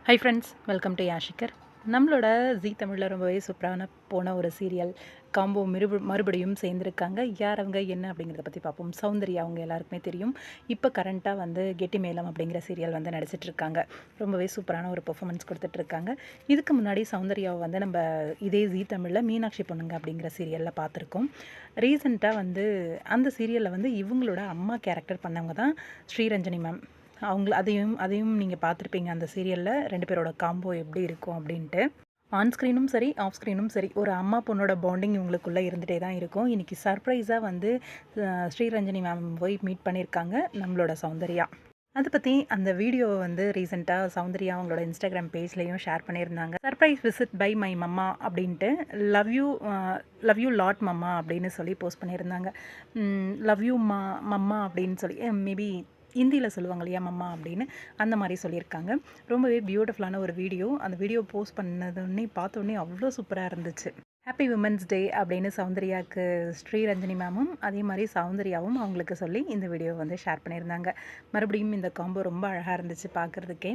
High friends, welcome to யாஷிகர். நம்மளோட Zee தமிழில் ரொம்பவே சூப்பரான போன ஒரு சீரியல் காம்போ மறுபடியும் சேர்ந்துருக்காங்க. யார் அவங்க என்ன அப்படிங்கிறத பற்றி பார்ப்போம். சௌந்தர்யா அவங்க எல்லாருக்குமே தெரியும். இப்போ கரண்ட்டாக வந்து கெட்டி மேளம் அப்படிங்கிற சீரியல் வந்து நடிச்சிட்ருக்காங்க. ரொம்பவே சூப்பரான ஒரு பெர்ஃபார்மன்ஸ் கொடுத்துட்ருக்காங்க. இதுக்கு முன்னாடி சௌந்தர்யாவை வந்து நம்ம இதே ஜீ தமிழில் மீனாட்சி பொண்ணுங்க அப்படிங்கிற சீரியலில் பார்த்துருக்கோம். ரீசெண்டாக வந்து அந்த சீரியலில் வந்து இவங்களோட அம்மா கேரக்டர் பண்ணவங்க தான் ஸ்ரீரஞ்சனி மேம். அதையும் நீங்கள் பார்த்துருப்பீங்க. அந்த சீரியலில் 2 பேரோட காம்போ எப்படி இருக்கும் அப்படின்ட்டு. ஆன் ஸ்க்ரீனும் சரி, ஆஃப் ஸ்க்ரீனும் சரி, ஒரு அம்மா பொண்ணோட பாண்டிங் இவங்களுக்குள்ளே இருந்துகிட்டே தான் இருக்கும். இன்றைக்கி சர்ப்ரைஸாக வந்து ஸ்ரீரஞ்சனி மேம் போய் மீட் பண்ணியிருக்காங்க நம்மளோட சௌந்தர்யா. அதை பற்றி அந்த வீடியோவை வந்து ரீசெண்டாக சௌந்தர்யா அவங்களோட இன்ஸ்டாகிராம் பேஜ்லேயும் ஷேர் பண்ணியிருந்தாங்க. Surprise visit by my mamma அப்படின்ட்டு லவ் யூ லாட் மம்மா அப்படின்னு சொல்லி போஸ்ட் பண்ணியிருந்தாங்க. லவ் யூ மம்மா அப்படின்னு சொல்லி மேபி ஹிந்தியில் சொல்லுவாங்க இல்லையா மம்மா அப்படின்னு, அந்த மாதிரி சொல்லியிருக்காங்க. ரொம்பவே பியூட்டிஃபுல்லான ஒரு வீடியோ. அந்த வீடியோ போஸ்ட் பண்ணதுன்னே பார்த்தோன்னே அவ்வளோ சூப்பராக இருந்துச்சு. ஹாப்பி விமன்ஸ் டே அப்படின்னு சௌந்தர்யாவுக்கு ஸ்ரீரஞ்சனி மேமும் அதே மாதிரி சௌந்தர்யாவும் அவங்களுக்கு சொல்லி இந்த வீடியோ வந்து ஷேர் பண்ணியிருந்தாங்க. மறுபடியும் இந்த காம்போ ரொம்ப அழகாக இருந்துச்சு பார்க்குறதுக்கே.